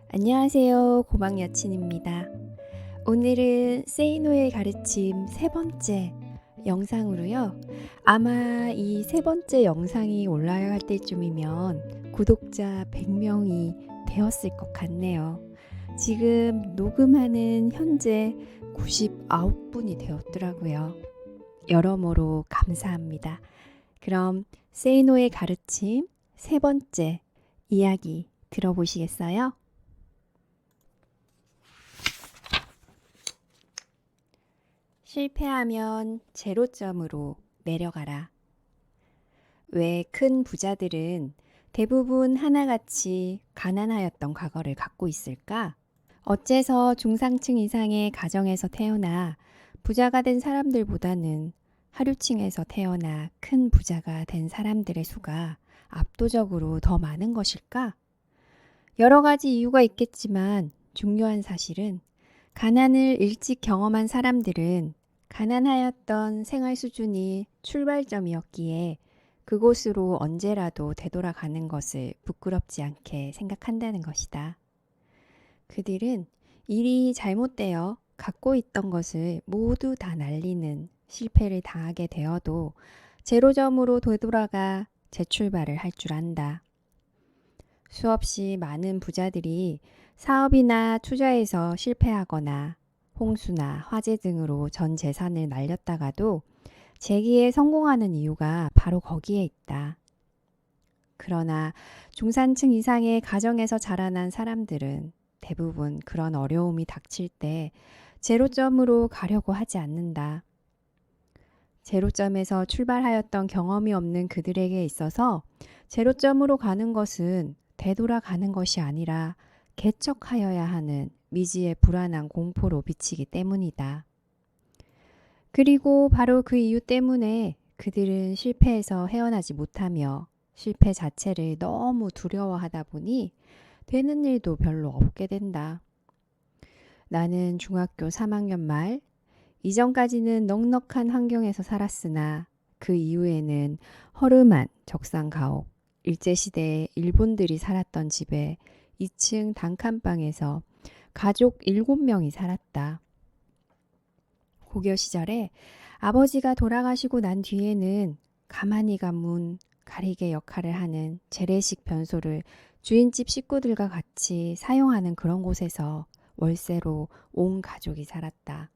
안녕하세요. 고막 여친입니다. 오늘은 세이노의 가르침 세 번째 영상으로요. 아마 이 세 번째 영상이 올라갈 때쯤이면 구독자 100명이 되었을 것 같네요. 지금 녹음하는 현재 99분이 되었더라고요. 여러모로 감사합니다. 그럼 세이노의 가르침 세 번째 이야기 들어보시겠어요? 실패하면 제로점으로 내려가라. 왜 큰 부자들은 대부분 하나같이 가난하였던 과거를 갖고 있을까? 어째서 중상층 이상의 가정에서 태어나 부자가 된 사람들보다는 하류층에서 태어나 큰 부자가 된 사람들의 수가 압도적으로 더 많은 것일까? 여러 가지 이유가 있겠지만 중요한 사실은 가난을 일찍 경험한 사람들은 가난하였던 생활 수준이 출발점이었기에 그곳으로 언제라도 되돌아가는 것을 부끄럽지 않게 생각한다는 것이다. 그들은 일이 잘못되어 갖고 있던 것을 모두 다 날리는 실패를 당하게 되어도 제로점으로 되돌아가 재출발을 할 줄 안다. 수없이 많은 부자들이 사업이나 투자에서 실패하거나 홍수나 화재 등으로 전 재산을 날렸다가도 재기에 성공하는 이유가 바로 거기에 있다. 그러나 중산층 이상의 가정에서 자라난 사람들은 대부분 그런 어려움이 닥칠 때 제로점으로 가려고 하지 않는다. 제로점에서 출발하였던 경험이 없는 그들에게 있어서 제로점으로 가는 것은 되돌아가는 것이 아니라 개척하여야 하는 미지의 불안한 공포로 비치기 때문이다. 그리고 바로 그 이유 때문에 그들은 실패에서 헤어나지 못하며 실패 자체를 너무 두려워하다 보니 되는 일도 별로 없게 된다. 나는 중학교 3학년 말 이전까지는 넉넉한 환경에서 살았으나 그 이후에는 허름한 적산가옥, 일제시대에 일본들이 살았던 집에 2층 단칸방에서 가족 7명이 살았다. 고교 시절에 아버지가 돌아가시고 난 뒤에는 가만히 가문 가리개 역할을 하는 재래식 변소를 주인집 식구들과 같이 사용하는 그런 곳에서 월세로 온 가족이 살았다.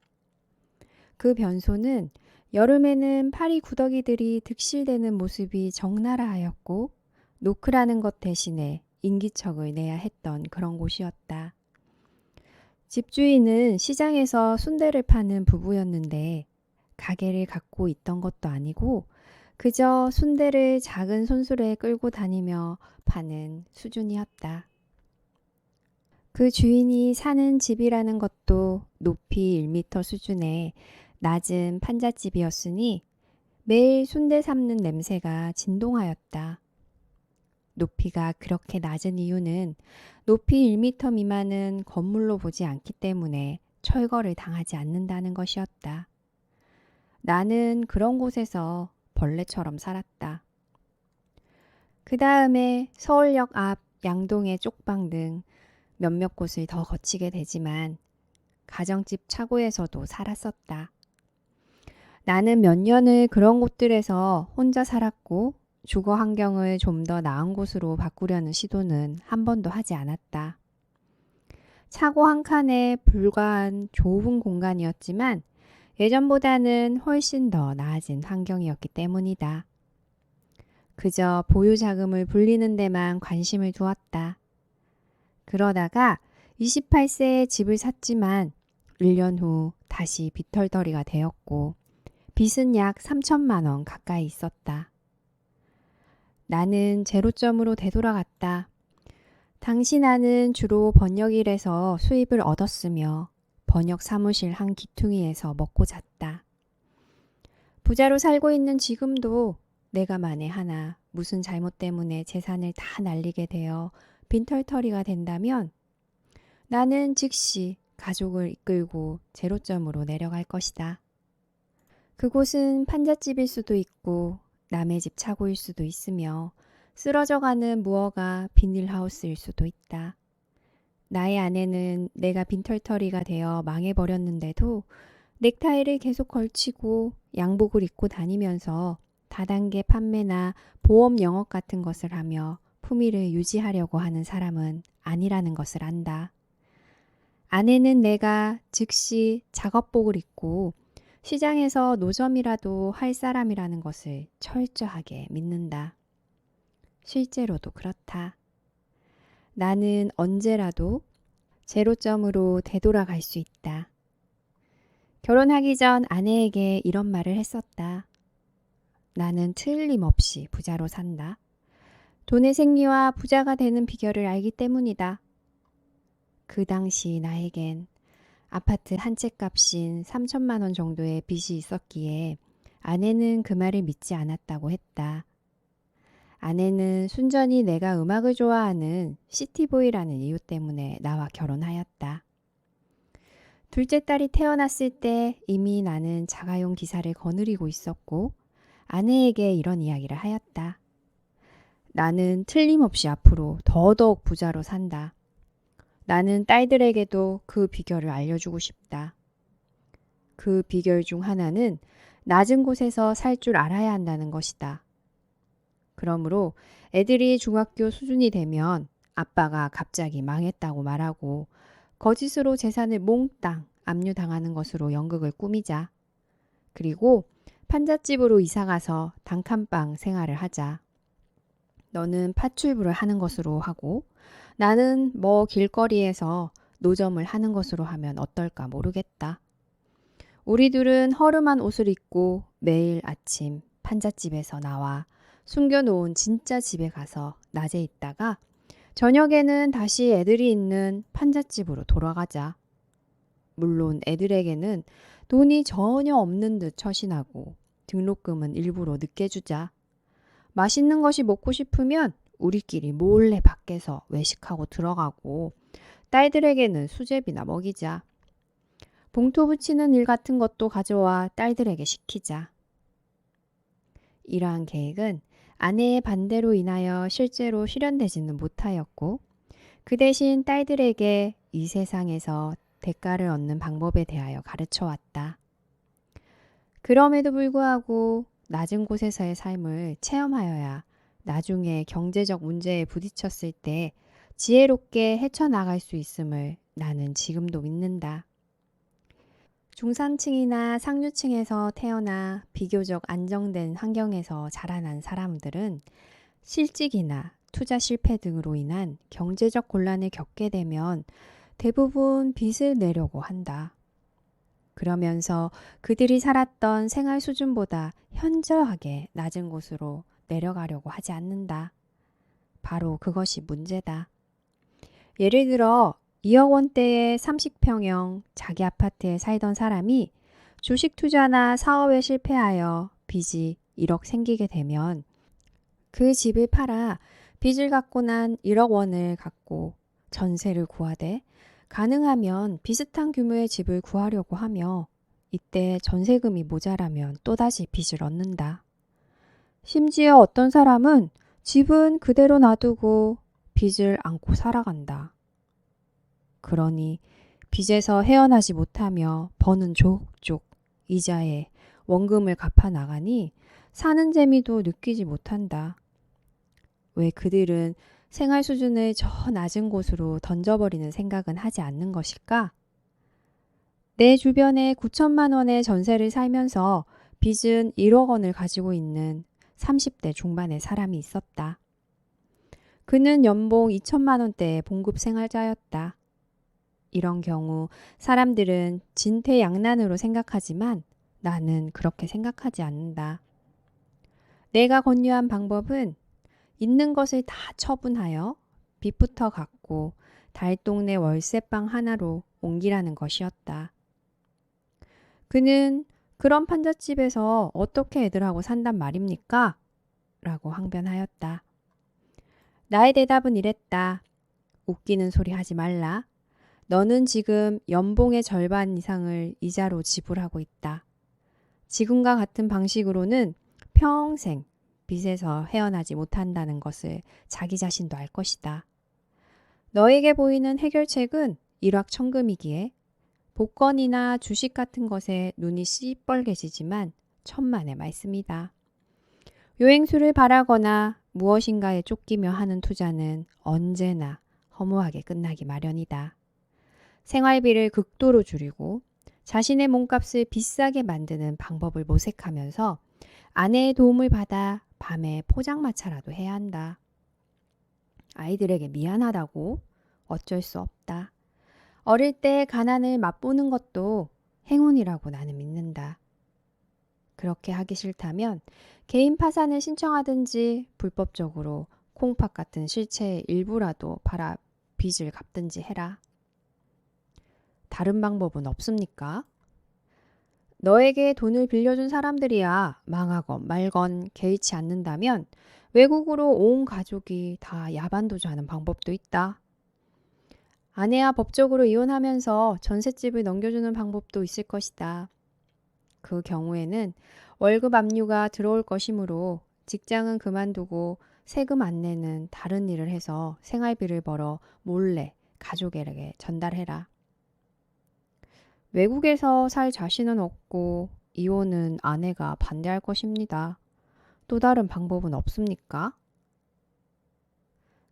그 변소는 여름에는 파리 구더기들이 득실되는 모습이 적나라하였고 노크라는 것 대신에 인기척을 내야 했던 그런 곳이었다. 집주인은 시장에서 순대를 파는 부부였는데 가게를 갖고 있던 것도 아니고 그저 순대를 작은 손수레에 끌고 다니며 파는 수준이었다. 그 주인이 사는 집이라는 것도 높이 1m 수준의 낮은 판잣집이었으니 매일 순대 삶는 냄새가 진동하였다. 높이가 그렇게 낮은 이유는 높이 1m 미만은 건물로 보지 않기 때문에 철거를 당하지 않는다는 것이었다. 나는 그런 곳에서 벌레처럼 살았다. 그 다음에 서울역 앞 양동의 쪽방 등 몇몇 곳을 더 거치게 되지만 가정집 차고에서도 살았었다. 나는 몇 년을 그런 곳들에서 혼자 살았고 주거 환경을 좀 더 나은 곳으로 바꾸려는 시도는 한 번도 하지 않았다. 차고 한 칸에 불과한 좁은 공간이었지만 예전보다는 훨씬 더 나아진 환경이었기 때문이다. 그저 보유 자금을 불리는 데만 관심을 두었다. 그러다가 28세에 집을 샀지만 1년 후 다시 빚털더리가 되었고 빚은 약 3천만 원 가까이 있었다. 나는 제로점으로 되돌아갔다. 당시 나는 주로 번역일에서 수입을 얻었으며 번역 사무실 한 기퉁이에서 먹고 잤다. 부자로 살고 있는 지금도 내가 만에 하나 무슨 잘못 때문에 재산을 다 날리게 되어 빈털터리가 된다면 나는 즉시 가족을 이끌고 제로점으로 내려갈 것이다. 그곳은 판잣집일 수도 있고 남의 집 차고일 수도 있으며 쓰러져가는 무허가 비닐하우스일 수도 있다. 나의 아내는 내가 빈털터리가 되어 망해버렸는데도 넥타이를 계속 걸치고 양복을 입고 다니면서 다단계 판매나 보험 영업 같은 것을 하며 품위를 유지하려고 하는 사람은 아니라는 것을 안다. 아내는 내가 즉시 작업복을 입고 시장에서 노점이라도 할 사람이라는 것을 철저하게 믿는다. 실제로도 그렇다. 나는 언제라도 제로점으로 되돌아갈 수 있다. 결혼하기 전 아내에게 이런 말을 했었다. 나는 틀림없이 부자로 산다. 돈의 생리와 부자가 되는 비결을 알기 때문이다. 그 당시 나에겐 아파트 한 채 값인 3천만 원 정도의 빚이 있었기에 아내는 그 말을 믿지 않았다고 했다. 아내는 순전히 내가 음악을 좋아하는 시티보이라는 이유 때문에 나와 결혼하였다. 둘째 딸이 태어났을 때 이미 나는 자가용 기사를 거느리고 있었고 아내에게 이런 이야기를 하였다. 나는 틀림없이 앞으로 더더욱 부자로 산다. 나는 딸들에게도 그 비결을 알려주고 싶다. 그 비결 중 하나는 낮은 곳에서 살 줄 알아야 한다는 것이다. 그러므로 애들이 중학교 수준이 되면 아빠가 갑자기 망했다고 말하고 거짓으로 재산을 몽땅 압류당하는 것으로 연극을 꾸미자. 그리고 판잣집으로 이사가서 단칸방 생활을 하자. 너는 파출부를 하는 것으로 하고 나는 길거리에서 노점을 하는 것으로 하면 어떨까 모르겠다. 우리 둘은 허름한 옷을 입고 매일 아침 판잣집에서 나와 숨겨놓은 진짜 집에 가서 낮에 있다가 저녁에는 다시 애들이 있는 판잣집으로 돌아가자. 물론 애들에게는 돈이 전혀 없는 듯 처신하고 등록금은 일부러 늦게 주자. 맛있는 것이 먹고 싶으면 우리끼리 몰래 밖에서 외식하고 들어가고 딸들에게는 수제비나 먹이자. 봉투 붙이는 일 같은 것도 가져와 딸들에게 시키자. 이러한 계획은 아내의 반대로 인하여 실제로 실현되지는 못하였고 그 대신 딸들에게 이 세상에서 대가를 얻는 방법에 대하여 가르쳐 왔다. 그럼에도 불구하고 낮은 곳에서의 삶을 체험하여야 나중에 경제적 문제에 부딪혔을 때 지혜롭게 헤쳐나갈 수 있음을 나는 지금도 믿는다. 중산층이나 상류층에서 태어나 비교적 안정된 환경에서 자라난 사람들은 실직이나 투자 실패 등으로 인한 경제적 곤란을 겪게 되면 대부분 빚을 내려고 한다. 그러면서 그들이 살았던 생활 수준보다 현저하게 낮은 곳으로 내려가려고 하지 않는다. 바로 그것이 문제다. 예를 들어 2억 원대의 30평형 자기 아파트에 살던 사람이 주식 투자나 사업에 실패하여 빚이 1억 생기게 되면 그 집을 팔아 빚을 갚고 난 1억 원을 갖고 전세를 구하되 가능하면 비슷한 규모의 집을 구하려고 하며 이때 전세금이 모자라면 또다시 빚을 얻는다. 심지어 어떤 사람은 집은 그대로 놔두고 빚을 안고 살아간다. 그러니 빚에서 헤어나지 못하며 버는 족족 이자에 원금을 갚아 나가니 사는 재미도 느끼지 못한다. 왜 그들은 생활 수준을 저 낮은 곳으로 던져버리는 생각은 하지 않는 것일까? 내 주변에 9천만 원의 전세를 살면서 빚은 1억 원을 가지고 있는 30대 중반의 사람이 있었다. 그는 연봉 2천만 원대의 봉급 생활자였다. 이런 경우 사람들은 진퇴양난으로 생각하지만 나는 그렇게 생각하지 않는다. 내가 권유한 방법은 있는 것을 다 처분하여 빚부터 갚고 달동네 월세방 하나로 옮기라는 것이었다. 그는 그런 판잣집에서 어떻게 애들하고 산단 말입니까? 라고 항변하였다. 나의 대답은 이랬다. 웃기는 소리 하지 말라. 너는 지금 연봉의 절반 이상을 이자로 지불하고 있다. 지금과 같은 방식으로는 평생 빚에서 헤어나지 못한다는 것을 자기 자신도 알 것이다. 너에게 보이는 해결책은 일확천금이기에 복권이나 주식 같은 것에 눈이 시뻘개지지만 천만의 말씀이다. 요행수를 바라거나 무엇인가에 쫓기며 하는 투자는 언제나 허무하게 끝나기 마련이다. 생활비를 극도로 줄이고 자신의 몸값을 비싸게 만드는 방법을 모색하면서 아내의 도움을 받아 밤에 포장마차라도 해야 한다. 아이들에게 미안하다고? 어쩔 수 없다. 어릴 때 가난을 맛보는 것도 행운이라고 나는 믿는다. 그렇게 하기 싫다면 개인 파산을 신청하든지 불법적으로 콩팥 같은 실체의 일부라도 팔아 빚을 갚든지 해라. 다른 방법은 없습니까? 너에게 돈을 빌려준 사람들이야 망하건 말건 개의치 않는다면 외국으로 온 가족이 다 야반도주하는 방법도 있다. 아내와 법적으로 이혼하면서 전셋집을 넘겨주는 방법도 있을 것이다. 그 경우에는 월급 압류가 들어올 것이므로 직장은 그만두고 세금 안 내는 다른 일을 해서 생활비를 벌어 몰래 가족에게 전달해라. 외국에서 살 자신은 없고 이혼은 아내가 반대할 것입니다. 또 다른 방법은 없습니까?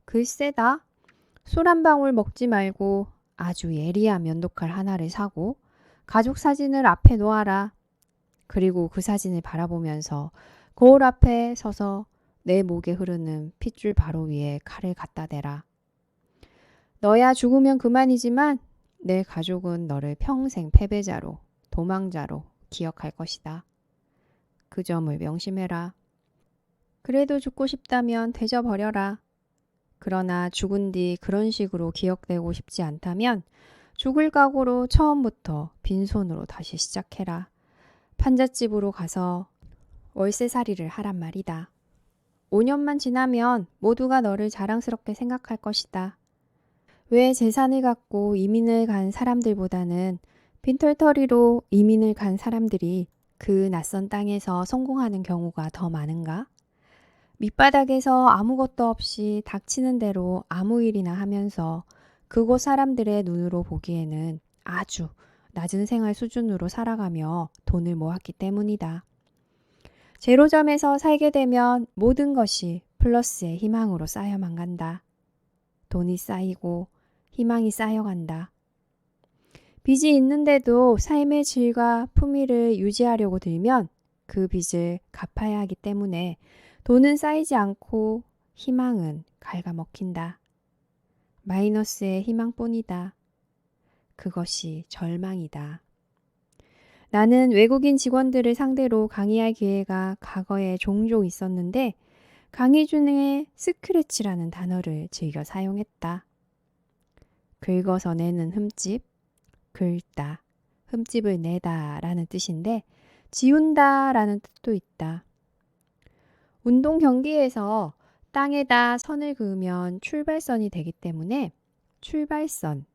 글쎄다. 술 한 방울 먹지 말고 아주 예리한 면도칼 하나를 사고 가족 사진을 앞에 놓아라. 그리고 그 사진을 바라보면서 거울 앞에 서서 내 목에 흐르는 핏줄 바로 위에 칼을 갖다 대라. 너야 죽으면 그만이지만 내 가족은 너를 평생 패배자로, 도망자로 기억할 것이다. 그 점을 명심해라. 그래도 죽고 싶다면 되져버려라. 그러나 죽은 뒤 그런 식으로 기억되고 싶지 않다면 죽을 각오로 처음부터 빈손으로 다시 시작해라. 판잣집으로 가서 월세살이를 하란 말이다. 5년만 지나면 모두가 너를 자랑스럽게 생각할 것이다. 왜 재산을 갖고 이민을 간 사람들보다는 빈털터리로 이민을 간 사람들이 그 낯선 땅에서 성공하는 경우가 더 많은가? 밑바닥에서 아무것도 없이 닥치는 대로 아무 일이나 하면서 그곳 사람들의 눈으로 보기에는 아주 낮은 생활 수준으로 살아가며 돈을 모았기 때문이다. 제로점에서 살게 되면 모든 것이 플러스의 희망으로 쌓여만 간다. 돈이 쌓이고 희망이 쌓여간다. 빚이 있는데도 삶의 질과 품위를 유지하려고 들면 그 빚을 갚아야 하기 때문에 돈은 쌓이지 않고 희망은 갉아먹힌다. 마이너스의 희망뿐이다. 그것이 절망이다. 나는 외국인 직원들을 상대로 강의할 기회가 과거에 종종 있었는데 강의 중에 스크래치라는 단어를 즐겨 사용했다. 긁어서 내는 흠집, 긁다, 흠집을 내다 라는 뜻인데 지운다 라는 뜻도 있다. 운동 경기에서 땅에다 선을 그으면 출발선이 되기 때문에 출발선,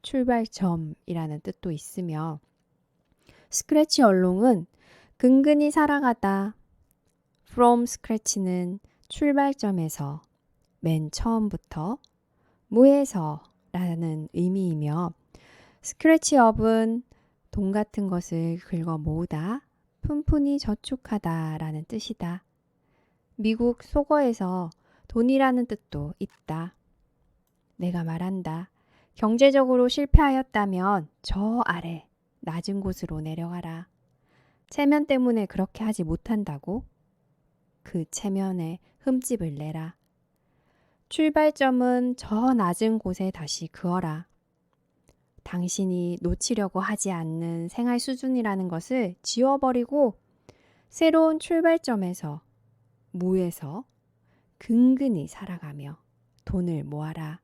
출발점이라는 뜻도 있으며 스크래치 얼롱은 근근히 살아가다. From scratch는 출발점에서 맨 처음부터 무에서 라는 의미이며 스크래치업은 돈 같은 것을 긁어 모으다, 푼푼히 저축하다 라는 뜻이다. 미국 속어에서 돈이라는 뜻도 있다. 내가 말한다. 경제적으로 실패하였다면 저 아래 낮은 곳으로 내려가라. 체면 때문에 그렇게 하지 못한다고? 그 체면에 흠집을 내라. 출발점은 저 낮은 곳에 다시 그어라. 당신이 놓치려고 하지 않는 생활 수준이라는 것을 지워버리고 새로운 출발점에서 무에서 근근히 살아가며 돈을 모아라.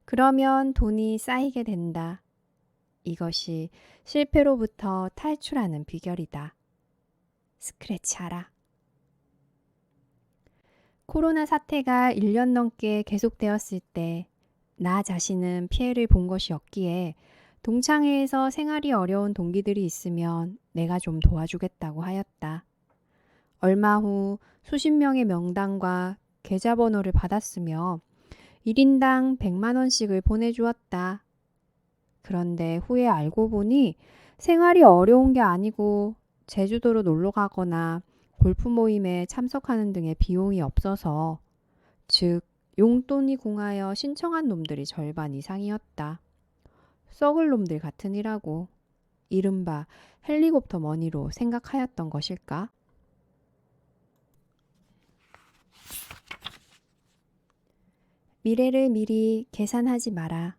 그러면 돈이 쌓이게 된다. 이것이 실패로부터 탈출하는 비결이다. 스크래치하라. 코로나 사태가 1년 넘게 계속되었을 때 나 자신은 피해를 본 것이 없기에 동창회에서 생활이 어려운 동기들이 있으면 내가 좀 도와주겠다고 하였다. 얼마 후 수십 명의 명단과 계좌번호를 받았으며 1인당 100만 원씩을 보내주었다. 그런데 후에 알고 보니 생활이 어려운 게 아니고 제주도로 놀러 가거나 골프 모임에 참석하는 등의 비용이 없어서, 즉 용돈이 공하여 신청한 놈들이 절반 이상이었다. 썩을 놈들 같으니라고. 이른바 헬리콥터 머니로 생각하였던 것일까? 미래를 미리 계산하지 마라.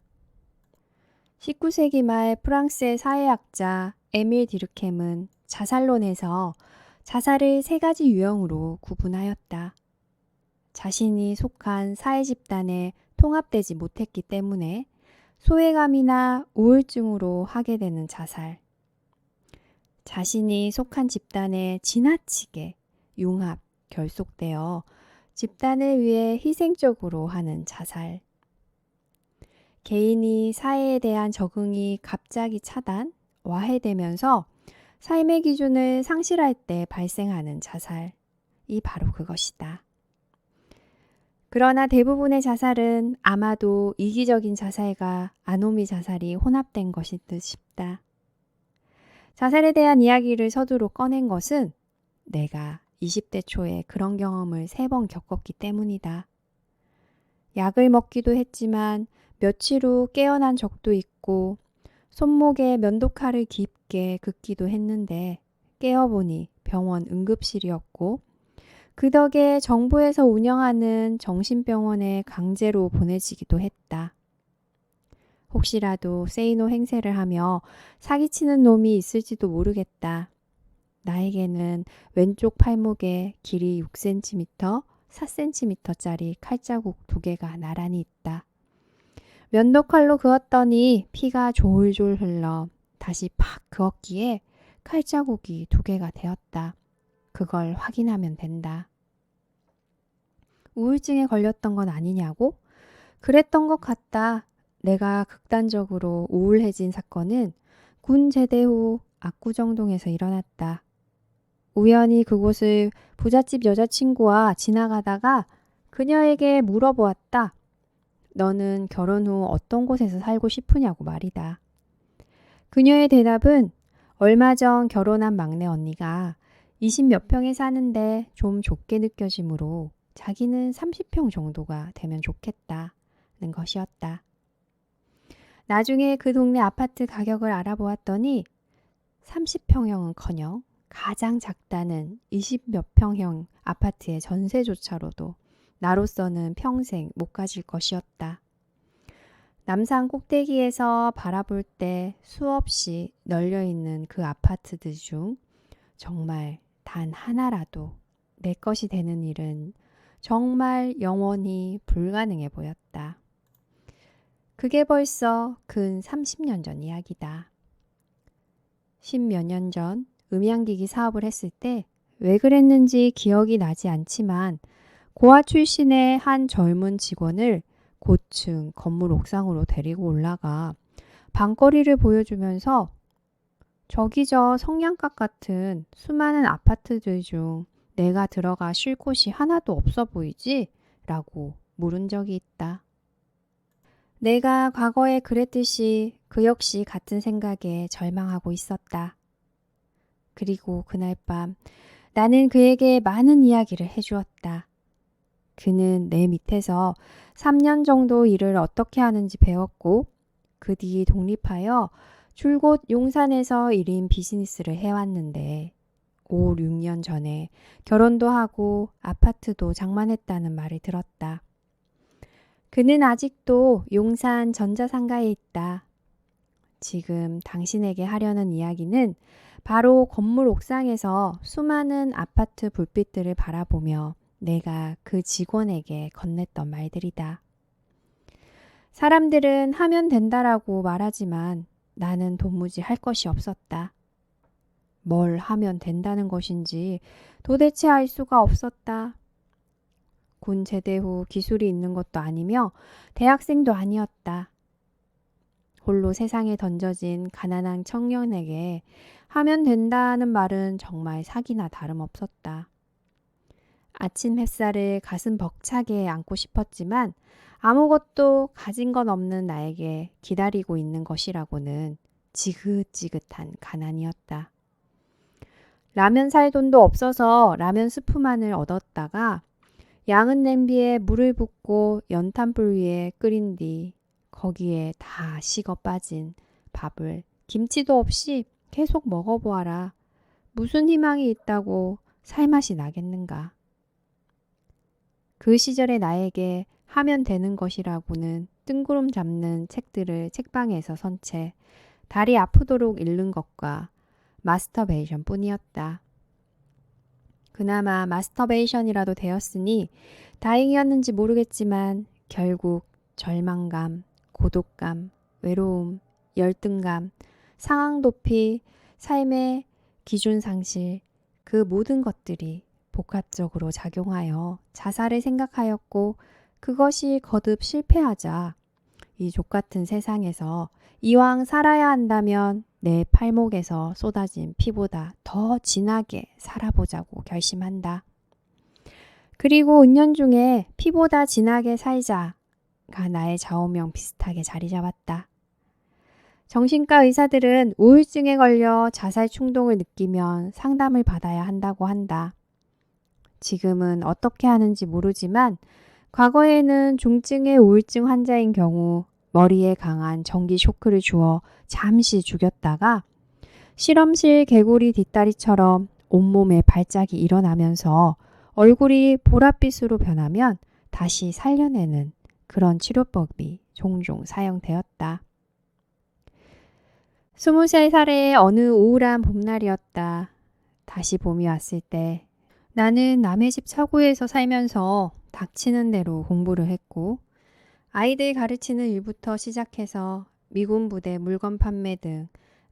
19세기 말 프랑스의 사회학자 에밀 디르켐은 자살론에서 자살을 세 가지 유형으로 구분하였다. 자신이 속한 사회 집단에 통합되지 못했기 때문에 소외감이나 우울증으로 하게 되는 자살, 자신이 속한 집단에 지나치게 융합, 결속되어 집단을 위해 희생적으로 하는 자살, 개인이 사회에 대한 적응이 갑자기 차단, 와해되면서 삶의 기준을 상실할 때 발생하는 자살이 바로 그것이다. 그러나 대부분의 자살은 아마도 이기적인 자살과 아노미 자살이 혼합된 것인 듯 싶다. 자살에 대한 이야기를 서두로 꺼낸 것은 내가 20대 초에 그런 경험을 3번 겪었기 때문이다. 약을 먹기도 했지만 며칠 후 깨어난 적도 있고 손목에 면도칼을 깊게 긋기도 했는데 깨어보니 병원 응급실이었고 그 덕에 정부에서 운영하는 정신병원에 강제로 보내지기도 했다. 혹시라도 세이노 행세를 하며 사기치는 놈이 있을지도 모르겠다. 나에게는 왼쪽 팔목에 길이 6cm, 4cm짜리 칼자국 2개가 나란히 있다. 면도칼로 그었더니 피가 졸졸 흘러 다시 팍 그었기에 칼자국이 2개가 되었다. 그걸 확인하면 된다. 우울증에 걸렸던 건 아니냐고? 그랬던 것 같다. 내가 극단적으로 우울해진 사건은 군 제대 후 압구정동에서 일어났다. 우연히 그곳을 부잣집 여자친구와 지나가다가 그녀에게 물어보았다. 너는 결혼 후 어떤 곳에서 살고 싶으냐고 말이다. 그녀의 대답은 얼마 전 결혼한 막내 언니가 20몇 평에 사는데 좀 좁게 느껴지므로 자기는 30평 정도가 되면 좋겠다는 것이었다. 나중에 그 동네 아파트 가격을 알아보았더니 30평형은커녕 가장 작다는 20몇 평형 아파트의 전세조차로도 나로서는 평생 못 가질 것이었다. 남산 꼭대기에서 바라볼 때 수없이 널려있는 그 아파트들 중 정말 단 하나라도 내 것이 되는 일은 정말 영원히 불가능해 보였다. 그게 벌써 근 30년 전 이야기다. 10몇 년 전 음향기기 사업을 했을 때 왜 그랬는지 기억이 나지 않지만 고아 출신의 한 젊은 직원을 고층 건물 옥상으로 데리고 올라가 방거리를 보여주면서 저기 저 성냥갑 같은 수많은 아파트들 중 내가 들어가 쉴 곳이 하나도 없어 보이지? 라고 물은 적이 있다. 내가 과거에 그랬듯이 그 역시 같은 생각에 절망하고 있었다. 그리고 그날 밤 나는 그에게 많은 이야기를 해주었다. 그는 내 밑에서 3년 정도 일을 어떻게 하는지 배웠고 그 뒤 독립하여 줄곧 용산에서 1인 비즈니스를 해왔는데 5, 6년 전에 결혼도 하고 아파트도 장만했다는 말을 들었다. 그는 아직도 용산 전자상가에 있다. 지금 당신에게 하려는 이야기는 바로 건물 옥상에서 수많은 아파트 불빛들을 바라보며 내가 그 직원에게 건넸던 말들이다. 사람들은 하면 된다라고 말하지만 나는 도무지 할 것이 없었다. 뭘 하면 된다는 것인지 도대체 알 수가 없었다. 군 제대 후 기술이 있는 것도 아니며 대학생도 아니었다. 홀로 세상에 던져진 가난한 청년에게 하면 된다는 말은 정말 사기나 다름없었다. 아침 햇살을 가슴 벅차게 안고 싶었지만 아무것도 가진 건 없는 나에게 기다리고 있는 것이라고는 지긋지긋한 가난이었다. 라면 살 돈도 없어서 라면 스프만을 얻었다가 양은 냄비에 물을 붓고 연탄불 위에 끓인 뒤 거기에 다 식어 빠진 밥을 김치도 없이 계속 먹어보아라. 무슨 희망이 있다고 살맛이 나겠는가. 그 시절의 나에게 하면 되는 것이라고는 뜬구름 잡는 책들을 책방에서 선 채 다리 아프도록 읽는 것과 마스터베이션 뿐이었다. 그나마 마스터베이션이라도 되었으니 다행이었는지 모르겠지만 결국 절망감, 고독감, 외로움, 열등감, 상황 도피, 삶의 기준 상실, 그 모든 것들이 복합적으로 작용하여 자살을 생각하였고 그것이 거듭 실패하자 이 족같은 세상에서 이왕 살아야 한다면 내 팔목에서 쏟아진 피보다 더 진하게 살아보자고 결심한다. 그리고 은연중에 피보다 진하게 살자가 나의 좌우명 비슷하게 자리 잡았다. 정신과 의사들은 우울증에 걸려 자살 충동을 느끼면 상담을 받아야 한다고 한다. 지금은 어떻게 하는지 모르지만 과거에는 중증의 우울증 환자인 경우 머리에 강한 전기 쇼크를 주어 잠시 죽였다가 실험실 개구리 뒷다리처럼 온몸에 발작이 일어나면서 얼굴이 보랏빛으로 변하면 다시 살려내는 그런 치료법이 종종 사용되었다. 23살의 어느 우울한 봄날이었다. 다시 봄이 왔을 때 나는 남의 집 차고에서 살면서 닥치는 대로 공부를 했고 아이들 가르치는 일부터 시작해서 미군 부대 물건 판매 등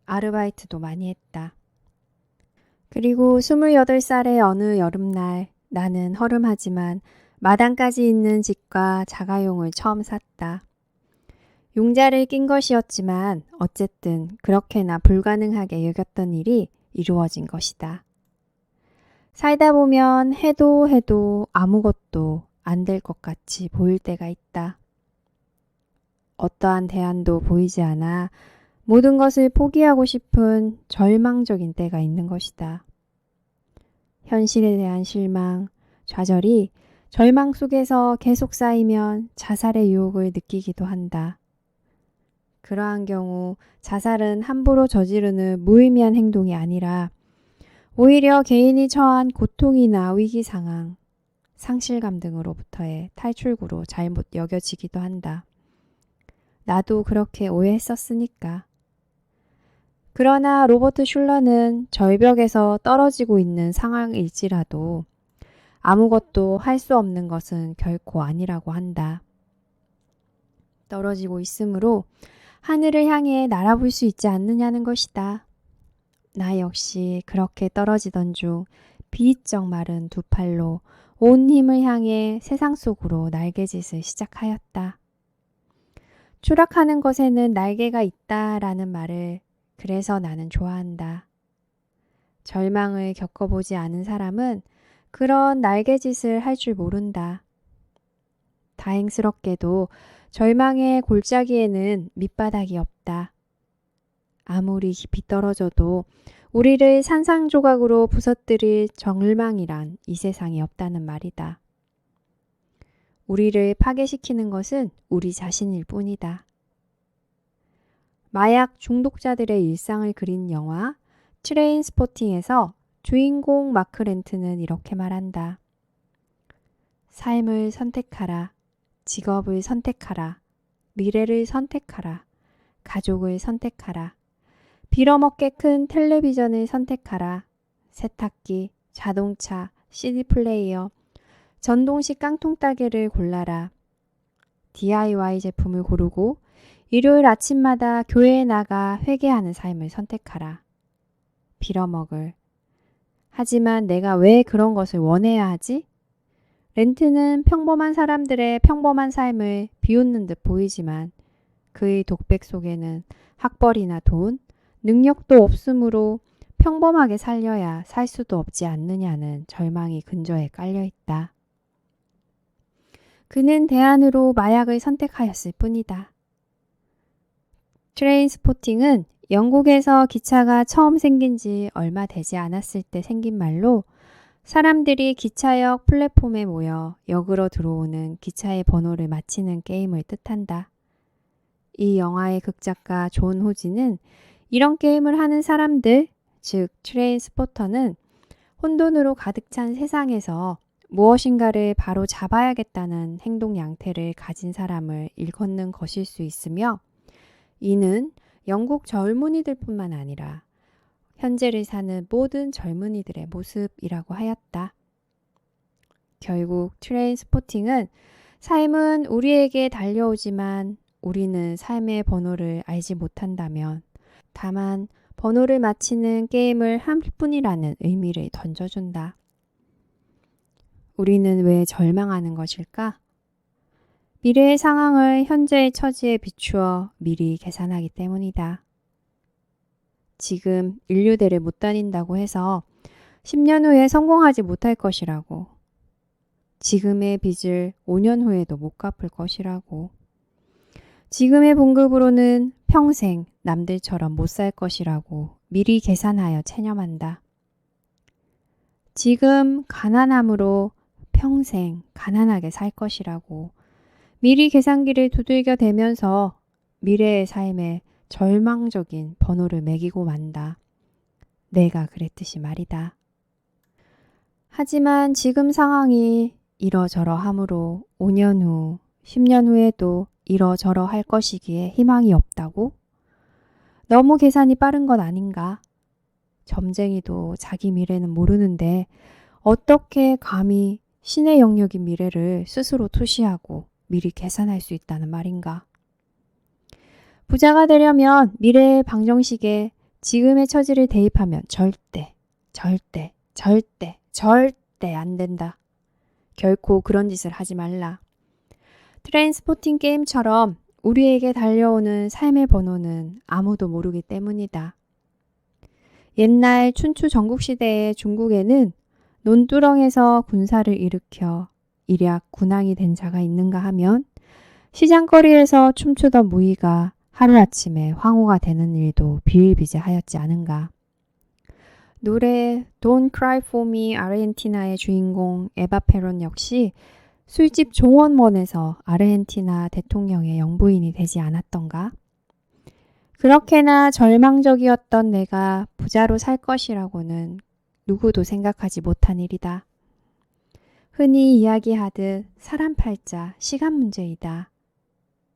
아르바이트도 많이 했다. 그리고 28살의 어느 여름날 나는 허름하지만 마당까지 있는 집과 자가용을 처음 샀다. 용자를 낀 것이었지만 어쨌든 그렇게나 불가능하게 여겼던 일이 이루어진 것이다. 살다 보면 해도 아무것도 안 될 것 같이 보일 때가 있다. 어떠한 대안도 보이지 않아 모든 것을 포기하고 싶은 절망적인 때가 있는 것이다. 현실에 대한 실망, 좌절이 절망 속에서 계속 쌓이면 자살의 유혹을 느끼기도 한다. 그러한 경우 자살은 함부로 저지르는 무의미한 행동이 아니라 오히려 개인이 처한 고통이나 위기 상황, 상실감 등으로부터의 탈출구로 잘못 여겨지기도 한다. 나도 그렇게 오해했었으니까. 그러나 로버트 슐러는 절벽에서 떨어지고 있는 상황일지라도 아무것도 할 수 없는 것은 결코 아니라고 한다. 떨어지고 있으므로 하늘을 향해 날아볼 수 있지 않느냐는 것이다. 나 역시 그렇게 떨어지던 중 비쩍 마른 두 팔로 온 힘을 향해 세상 속으로 날개짓을 시작하였다. 추락하는 것에는 날개가 있다라는 말을 그래서 나는 좋아한다. 절망을 겪어보지 않은 사람은 그런 날개짓을 할 줄 모른다. 다행스럽게도 절망의 골짜기에는 밑바닥이 없다. 아무리 깊이 떨어져도 우리를 산산조각으로 부서뜨릴 절망이란 이 세상에 없다는 말이다. 우리를 파괴시키는 것은 우리 자신일 뿐이다. 마약 중독자들의 일상을 그린 영화 트레인스포팅에서 주인공 마크 렌트는 이렇게 말한다. 삶을 선택하라. 직업을 선택하라. 미래를 선택하라. 가족을 선택하라. 빌어먹게 큰 텔레비전을 선택하라. 세탁기, 자동차, CD 플레이어, 전동식 깡통 따개를 골라라. DIY 제품을 고르고 일요일 아침마다 교회에 나가 회개하는 삶을 선택하라. 빌어먹을. 하지만 내가 왜 그런 것을 원해야 하지? 렌트는 평범한 사람들의 평범한 삶을 비웃는 듯 보이지만 그의 독백 속에는 학벌이나 돈, 능력도 없으므로 평범하게 살려야 살 수도 없지 않느냐는 절망이 근저에 깔려있다. 그는 대안으로 마약을 선택하였을 뿐이다. 트레인스포팅은 영국에서 기차가 처음 생긴 지 얼마 되지 않았을 때 생긴 말로 사람들이 기차역 플랫폼에 모여 역으로 들어오는 기차의 번호를 맞히는 게임을 뜻한다. 이 영화의 극작가 존 호지는 이런 게임을 하는 사람들, 즉 트레인스포터는 혼돈으로 가득 찬 세상에서 무엇인가를 바로 잡아야겠다는 행동 양태를 가진 사람을 일컫는 것일 수 있으며 이는 영국 젊은이들뿐만 아니라 현재를 사는 모든 젊은이들의 모습이라고 하였다. 결국 트레인스포팅은 삶은 우리에게 달려오지만 우리는 삶의 번호를 알지 못한다면 다만 번호를 맞히는 게임을 할 뿐이라는 의미를 던져준다. 우리는 왜 절망하는 것일까? 미래의 상황을 현재의 처지에 비추어 미리 계산하기 때문이다. 지금 인류대를 못 다닌다고 해서 10년 후에 성공하지 못할 것이라고. 지금의 빚을 5년 후에도 못 갚을 것이라고. 지금의 봉급으로는 평생 남들처럼 못 살 것이라고 미리 계산하여 체념한다. 지금 가난함으로 평생 가난하게 살 것이라고 미리 계산기를 두들겨 대면서 미래의 삶에 절망적인 번호를 매기고 만다. 내가 그랬듯이 말이다. 하지만 지금 상황이 이러저러하므로 5년 후, 10년 후에도 이러저러 할 것이기에 희망이 없다고? 너무 계산이 빠른 것 아닌가? 점쟁이도 자기 미래는 모르는데 어떻게 감히 신의 영역인 미래를 스스로 투시하고 미리 계산할 수 있다는 말인가? 부자가 되려면 미래의 방정식에 지금의 처지를 대입하면 절대 안 된다. 결코 그런 짓을 하지 말라. 트레인스포팅 게임처럼 우리에게 달려오는 삶의 번호는 아무도 모르기 때문이다. 옛날 춘추 전국시대의 중국에는 논두렁에서 군사를 일으켜 일약 군왕이 된 자가 있는가 하면 시장거리에서 춤추던 무희가 하루아침에 황후가 되는 일도 비일비재하였지 않은가. 노래 Don't Cry For Me 아르헨티나의 주인공 에바 페론 역시 술집 종원원에서 아르헨티나 대통령의 영부인이 되지 않았던가? 그렇게나 절망적이었던 내가 부자로 살 것이라고는 누구도 생각하지 못한 일이다. 흔히 이야기하듯 사람 팔자 시간 문제이다.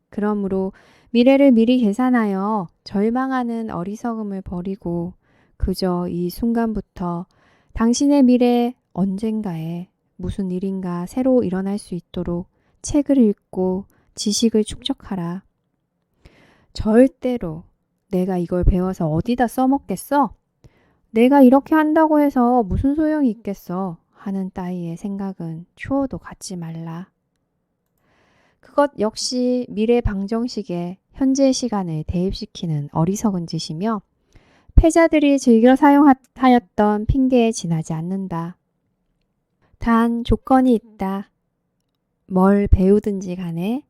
그러므로 미래를 미리 계산하여 절망하는 어리석음을 버리고 그저 이 순간부터 당신의 미래 언젠가에 무슨 일인가 새로 일어날 수 있도록 책을 읽고 지식을 축적하라. 절대로 내가 이걸 배워서 어디다 써먹겠어? 내가 이렇게 한다고 해서 무슨 소용이 있겠어? 하는 따위의 생각은 추호도 갖지 말라. 그것 역시 미래 방정식에 현재 시간을 대입시키는 어리석은 짓이며 패자들이 즐겨 사용하였던 핑계에 지나지 않는다. 단 조건이 있다. 뭘 배우든지 간에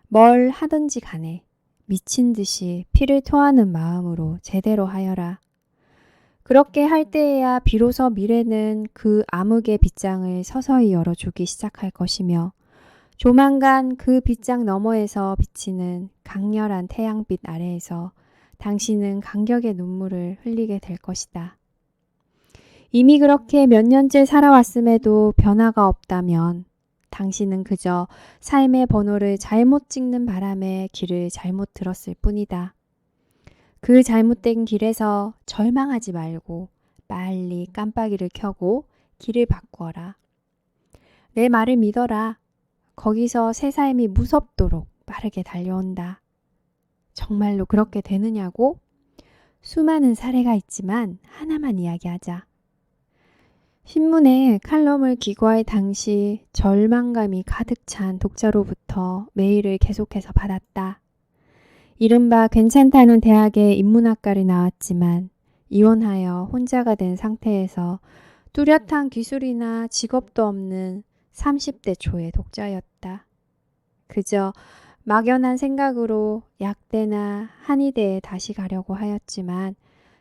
뭘 하든지 간에 미친 듯이 피를 토하는 마음으로 제대로 하여라. 그렇게 할 때에야 비로소 미래는 그 암흑의 빗장을 서서히 열어주기 시작할 것이며 조만간 그 빗장 너머에서 비치는 강렬한 태양빛 아래에서 당신은 감격의 눈물을 흘리게 될 것이다. 이미 그렇게 몇 년째 살아왔음에도 변화가 없다면 당신은 그저 삶의 번호를 잘못 찍는 바람에 길을 잘못 들었을 뿐이다. 그 잘못된 길에서 절망하지 말고 빨리 깜빡이를 켜고 길을 바꾸어라. 내 말을 믿어라. 거기서 새 삶이 무섭도록 빠르게 달려온다. 정말로 그렇게 되느냐고? 수많은 사례가 있지만 하나만 이야기하자. 신문에 칼럼을 기고할 당시 절망감이 가득 찬 독자로부터 메일을 계속해서 받았다. 이른바 괜찮다는 대학에 인문학과를 나왔지만 이혼하여 혼자가 된 상태에서 뚜렷한 기술이나 직업도 없는 30대 초의 독자였다. 그저 막연한 생각으로 약대나 한의대에 다시 가려고 하였지만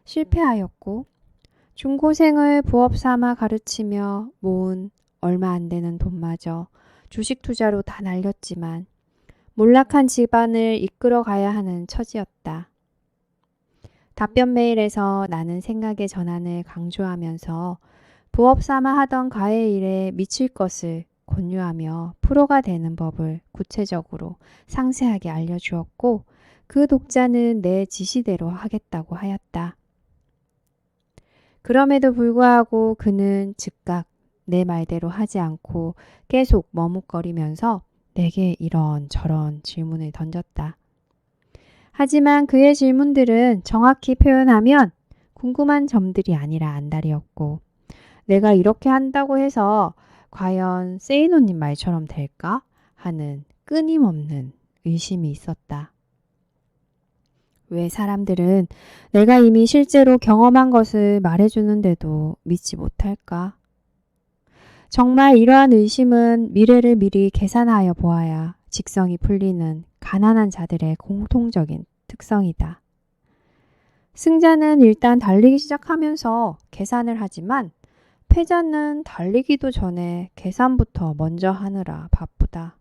실패하였고 중고생을 부업 삼아 가르치며 모은 얼마 안 되는 돈마저 주식 투자로 다 날렸지만 몰락한 집안을 이끌어 가야 하는 처지였다. 답변 메일에서 나는 생각의 전환을 강조하면서 부업 삼아 하던 가해 일에 미칠 것을 권유하며 프로가 되는 법을 구체적으로 상세하게 알려주었고 그 독자는 내 지시대로 하겠다고 하였다. 그럼에도 불구하고 그는 즉각 내 말대로 하지 않고 계속 머뭇거리면서 내게 이런저런 질문을 던졌다. 하지만 그의 질문들은 정확히 표현하면 궁금한 점들이 아니라 안달이었고 내가 이렇게 한다고 해서 과연 세이노님 말처럼 될까? 하는 끊임없는 의심이 있었다. 왜 사람들은 내가 이미 실제로 경험한 것을 말해주는데도 믿지 못할까? 정말 이러한 의심은 미래를 미리 계산하여 보아야 직성이 풀리는 가난한 자들의 공통적인 특성이다. 승자는 일단 달리기 시작하면서 계산을 하지만 패자는 달리기도 전에 계산부터 먼저 하느라 바쁘다.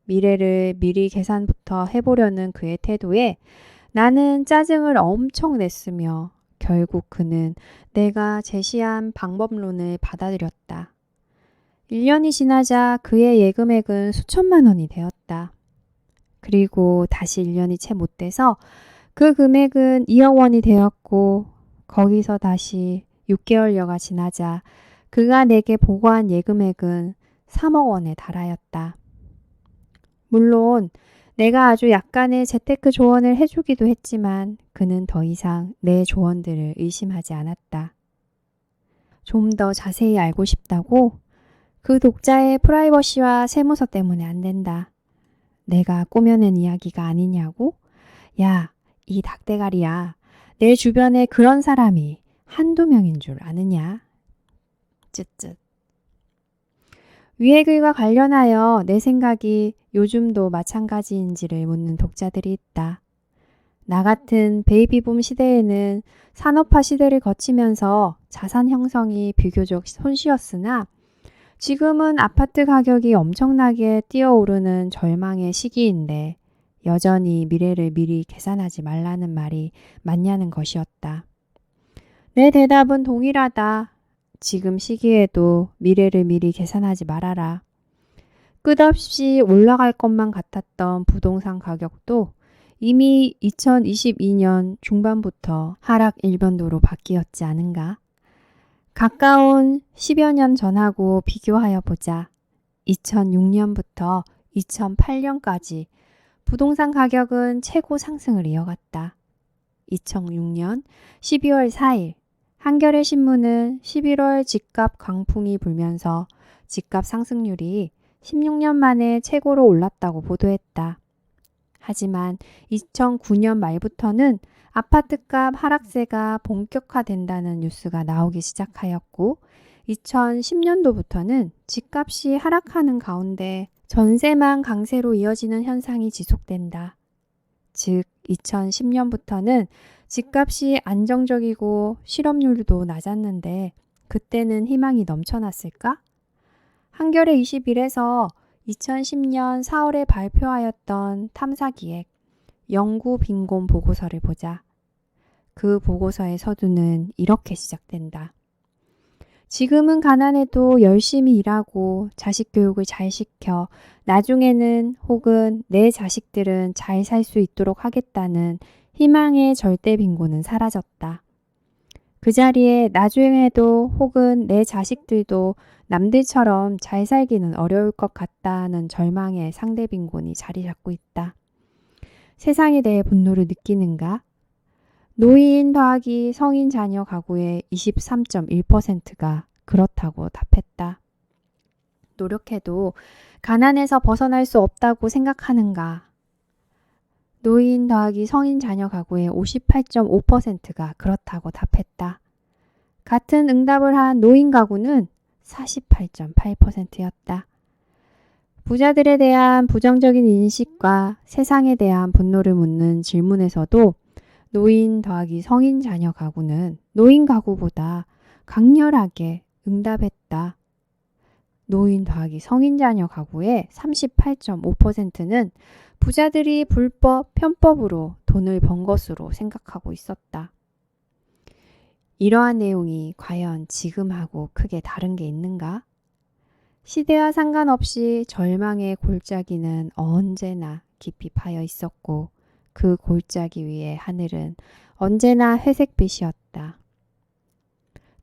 미래를 미리 계산부터 해보려는 그의 태도에 나는 짜증을 엄청 냈으며 결국 그는 내가 제시한 방법론을 받아들였다. 1년이 지나자 그의 예금액은 수천만 원이 되었다. 그리고 다시 1년이 채 못 돼서 그 금액은 2억 원이 되었고 거기서 다시 6개월여가 지나자 그가 내게 보고한 예금액은 3억 원에 달하였다. 물론 내가 아주 약간의 재테크 조언을 해주기도 했지만 그는 더 이상 내 조언들을 의심하지 않았다. 좀 더 자세히 알고 싶다고? 그 독자의 프라이버시와 세무서 때문에 안 된다. 내가 꾸며낸 이야기가 아니냐고? 야, 이 닭대가리야. 내 주변에 그런 사람이 한두 명인 줄 아느냐? 쯧쯧. 위의 글과 관련하여 내 생각이 요즘도 마찬가지인지를 묻는 독자들이 있다. 나 같은 베이비붐 시대에는 산업화 시대를 거치면서 자산 형성이 비교적 손쉬웠으나 지금은 아파트 가격이 엄청나게 뛰어오르는 절망의 시기인데 여전히 미래를 미리 계산하지 말라는 말이 맞냐는 것이었다. 내 대답은 동일하다. 지금 시기에도 미래를 미리 계산하지 말아라. 끝없이 올라갈 것만 같았던 부동산 가격도 이미 2022년 중반부터 하락 일변도로 바뀌었지 않은가? 가까운 10여 년 전하고 비교하여 보자. 2006년부터 2008년까지 부동산 가격은 최고 상승을 이어갔다. 2006년 12월 4일 한겨레 신문은 11월 집값 강풍이 불면서 집값 상승률이 16년 만에 최고로 올랐다고 보도했다. 하지만 2009년 말부터는 아파트값 하락세가 본격화된다는 뉴스가 나오기 시작하였고 2010년도부터는 집값이 하락하는 가운데 전세만 강세로 이어지는 현상이 지속된다. 즉 2010년부터는 집값이 안정적이고 실업률도 낮았는데 그때는 희망이 넘쳐났을까? 한겨레 21에서 2010년 4월에 발표하였던 탐사기획 영구 빈곤 보고서를 보자. 그 보고서의 서두는 이렇게 시작된다. 지금은 가난해도 열심히 일하고 자식 교육을 잘 시켜 나중에는 혹은 내 자식들은 잘 살 수 있도록 하겠다는 희망의 절대 빈곤은 사라졌다. 그 자리에 나중에도 혹은 내 자식들도 남들처럼 잘 살기는 어려울 것 같다는 절망의 상대 빈곤이 자리 잡고 있다. 세상에 대해 분노를 느끼는가? 노인 더하기 성인 자녀 가구의 23.1%가 그렇다고 답했다. 노력해도 가난에서 벗어날 수 없다고 생각하는가? 노인 더하기 성인 자녀 가구의 58.5%가 그렇다고 답했다. 같은 응답을 한 노인 가구는 48.8%였다. 부자들에 대한 부정적인 인식과 세상에 대한 분노를 묻는 질문에서도 노인 더하기 성인 자녀 가구는 노인 가구보다 강렬하게 응답했다. 노인 더하기 성인 자녀 가구의 38.5%는 부자들이 불법, 편법으로 돈을 번 것으로 생각하고 있었다. 이러한 내용이 과연 지금하고 크게 다른 게 있는가? 시대와 상관없이 절망의 골짜기는 언제나 깊이 파여 있었고 그 골짜기 위에 하늘은 언제나 회색빛이었다.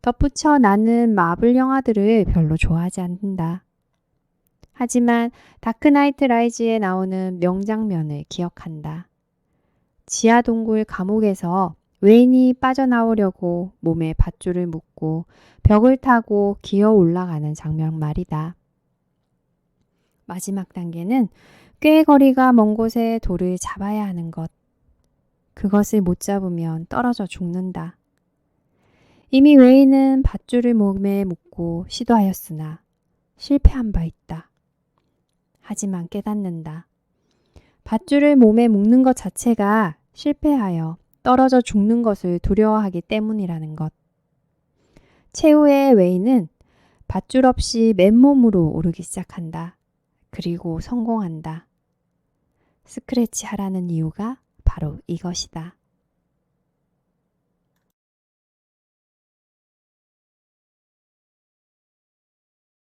덧붙여 나는 마블 영화들을 별로 좋아하지 않는다. 하지만 다크나이트 라이즈에 나오는 명장면을 기억한다. 지하 동굴 감옥에서 웨인이 빠져나오려고 몸에 밧줄을 묶고 벽을 타고 기어 올라가는 장면 말이다. 마지막 단계는 꽤 거리가 먼 곳에 돌을 잡아야 하는 것. 그것을 못 잡으면 떨어져 죽는다. 이미 웨인은 밧줄을 몸에 묶고 시도하였으나 실패한 바 있다. 하지만 깨닫는다. 밧줄을 몸에 묶는 것 자체가 실패하여 떨어져 죽는 것을 두려워하기 때문이라는 것. 최후의 웨인은 밧줄 없이 맨몸으로 오르기 시작한다. 그리고 성공한다. 스크래치 하라는 이유가 바로 이것이다.